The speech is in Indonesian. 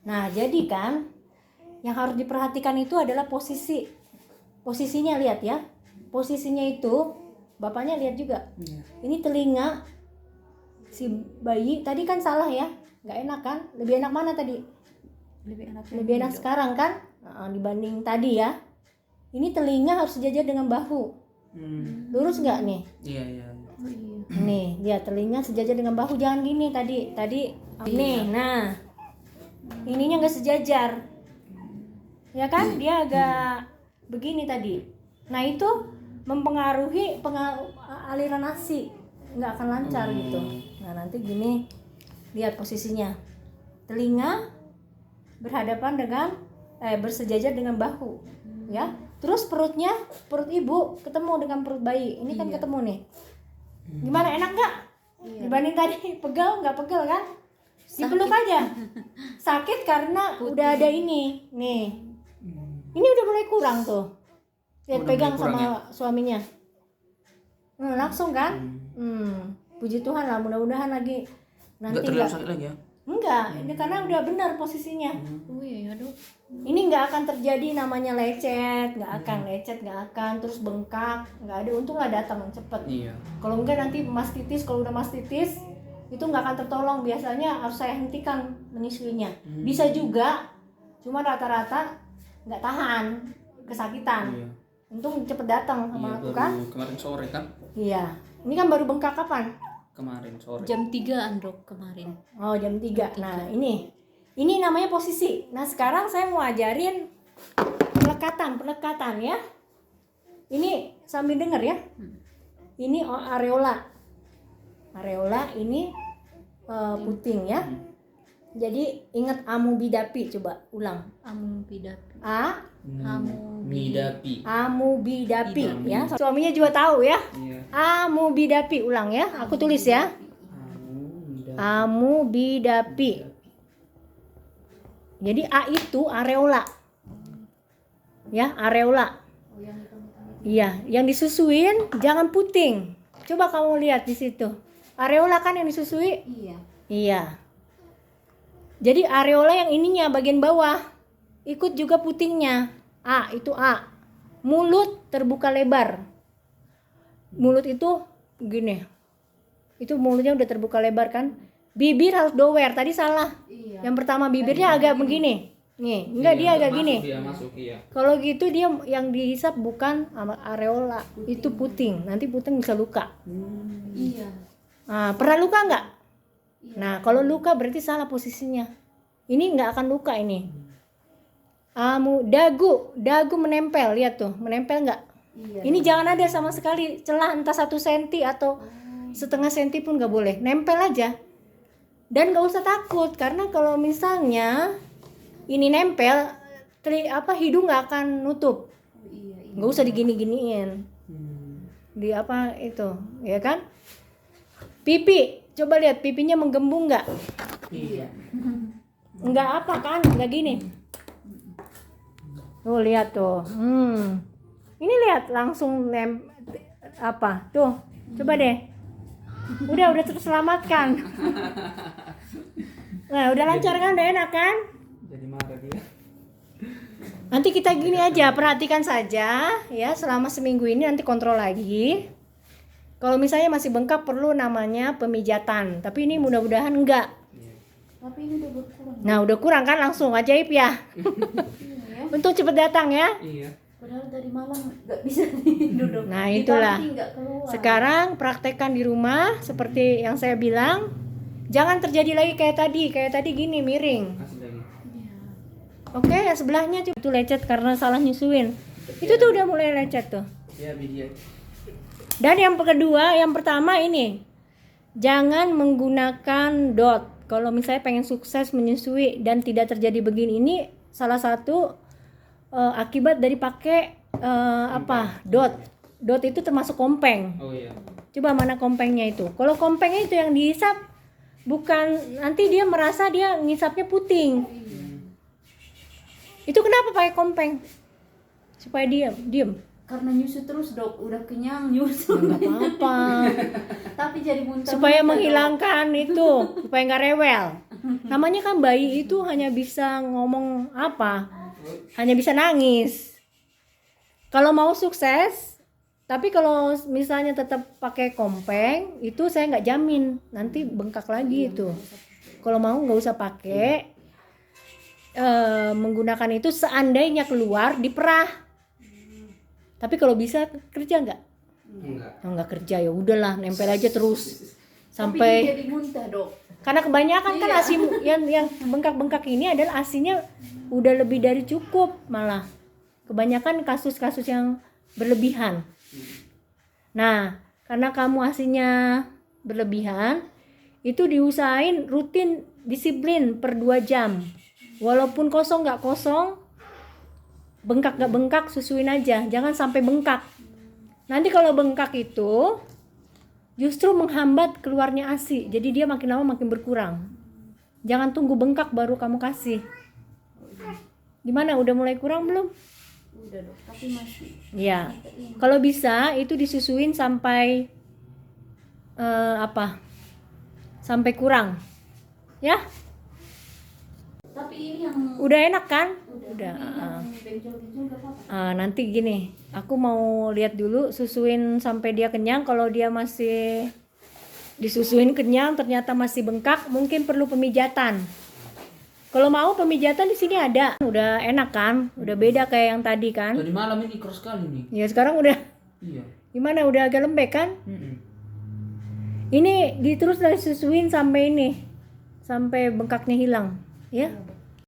Nah, jadi kan yang harus diperhatikan itu adalah posisinya, lihat ya. Posisinya itu bapaknya lihat juga. Ini telinga si bayi tadi kan salah ya, nggak enak kan? Lebih enak mana tadi? Lebih enak sekarang kan? Dibanding tadi ya. Ini telinga harus sejajar dengan bahu. Lurus nggak nih? Iya. Nih, lihat telinga sejajar dengan bahu, jangan gini tadi ini. Nah, ininya nggak sejajar, ya kan? Dia agak begini tadi. Nah, itu mempengaruhi aliran ASI, nggak akan lancar gitu. Nah, nanti gini, lihat posisinya, telinga berhadapan dengan bersejajar dengan bahu, ya. Terus perut ibu ketemu dengan perut bayi, ini kan ketemu nih. Gimana, enak nggak? Dibanding tadi pegal nggak pegal kan? Dipeluk aja. Sakit karena udah ada ini nih. Ini udah mulai kurang tuh. Lihat, pegang sama suaminya. Langsung kan? Puji Tuhan lah, mudah-mudahan lagi nanti nggak sakit lagi ya? Enggak, ini karena udah benar posisinya. Aduh. Ini nggak akan terjadi namanya lecet, nggak akan terus bengkak, nggak ada. Untunglah datang cepet. Iya. Kalau enggak nanti mastitis, kalau udah mastitis itu nggak akan tertolong. Biasanya harus saya hentikan menyusuinya. Bisa juga, cuma rata-rata nggak tahan, kesakitan. Iya. Untung cepet datang sama aku kan. Kemarin sore kan? Iya. Ini kan baru bengkak kapan? Kemarin sore. Jam 3 Dok kemarin. Oh, jam 3. Nah, ini namanya posisi. Nah, sekarang saya mau ajarin pelekatan ya. Ini sambil denger ya. Ini areola. Areola ini puting ya. Jadi ingat amubidapi, coba ulang. Amubidapi. Amubidapi ya. Suaminya juga tahu ya. Iya. Amubidapi, ulang ya. Aku tulis ya. Amubidapi. Jadi A itu areola. Ya, areola. Iya, yang disusuin jangan puting. Coba kamu lihat di situ. Areola kan yang disusui? Iya. Jadi areola yang ininya bagian bawah ikut juga putingnya. A, itu A. Mulut terbuka lebar. Mulut itu gini. Itu mulutnya udah terbuka lebar kan? Bibir harus dower. Tadi salah. Yang pertama bibirnya agak begini. Nih, enggak, dia agak gini. Iya. Kalau gitu dia yang dihisap bukan areola, itu puting. Nanti puting bisa luka. Iya. Nah, pernah luka enggak? Nah, kalau luka berarti salah posisinya. Ini enggak akan luka ini. Dagu menempel, lihat tuh, menempel enggak? Ini jangan ada sama sekali celah, entah 1 senti atau setengah senti pun enggak boleh. Nempel aja. Dan enggak usah takut, karena kalau misalnya ini nempel, hidung nggak akan nutup. Nggak usah digini-giniin. Di apa itu, ya kan? Pipi, coba lihat pipinya menggembung nggak? Iya. Nggak apa kan? Nggak gini. Tuh lihat tuh. Ini lihat langsung tuh. Coba deh. Udah terselamatkan. Nah, udah lancar kan? Udah enak kan? Jadi marah dia. Nanti kita gini aja, perhatikan saja ya selama seminggu ini, nanti kontrol lagi. Kalau misalnya masih bengkak perlu namanya pemijatan, tapi ini mudah-mudahan enggak. Tapi ini udah berkurang. Nah, udah kurang kan, langsung ajaib ya. Untuk cepet datang ya. Iya. Padahal dari malam nggak bisa duduk. Nah, itulah. Nggak keluar. Sekarang praktekkan di rumah seperti yang saya bilang. Jangan terjadi lagi kayak tadi gini miring. Kasih lagi. Oke, yang sebelahnya itu lecet karena salah nyusuin. Itu tuh udah mulai lecet tuh. Ya, video. Dan yang kedua, yang pertama ini, jangan menggunakan dot. Kalau misalnya pengen sukses menyusui dan tidak terjadi begini, ini salah satu akibat dari pakai dot. Dot itu termasuk kompeng. Oh iya. Coba mana kompengnya itu? Kalau kompengnya itu yang dihisap, bukan, nanti dia merasa dia ngisapnya puting. Itu kenapa pakai kompeng? Supaya diem. Karena nyusu terus Dok, udah kenyang nyusu. Nggak apa-apa. Tapi jadi muntah. Supaya menghilangkan itu, supaya nggak rewel. Namanya kan bayi itu hanya bisa ngomong apa? Hanya bisa nangis. Kalau mau sukses, tapi kalau misalnya tetap pakai kompeng, itu saya nggak jamin nanti bengkak lagi itu. Kalau mau nggak usah pakai. Menggunakan itu seandainya keluar diperah. Tapi kalau bisa kerja nggak? Enggak. Oh, nggak kerja ya udahlah, nempel aja terus Tapi sampai. dia jadi muntah, Dok. Karena kebanyakan kan Iya. ASI yang bengkak-bengkak ini adalah ASINya udah lebih dari cukup malah. Kebanyakan kasus-kasus yang berlebihan. Nah, karena kamu ASINya berlebihan, itu diusahain rutin disiplin per 2 jam. Walaupun kosong nggak kosong, bengkak nggak bengkak, susuin aja. Jangan sampai bengkak. Nanti kalau bengkak itu justru menghambat keluarnya ASI. Jadi dia makin lama makin berkurang. Jangan tunggu bengkak baru kamu kasih. Gimana? Udah mulai kurang belum? Udah, Dok, tapi masih. Ya. Kalau bisa itu disusuin sampai sampai kurang. Ya? Tapi ini yang Udah enak kan? Udah. bencol-bencol gak apa-apa. Nanti gini, aku mau lihat dulu susuin sampai dia kenyang. Kalau dia masih disusuin kenyang ternyata masih bengkak, mungkin perlu pemijatan. Kalau mau pemijatan di sini ada. Udah enak kan? Udah beda kayak yang tadi kan? Tadi malam ini keras sekali nih. Ya sekarang udah Iya. gimana? Udah agak lembek kan? Ini terus disusuin sampai ini, sampai bengkaknya hilang, ya.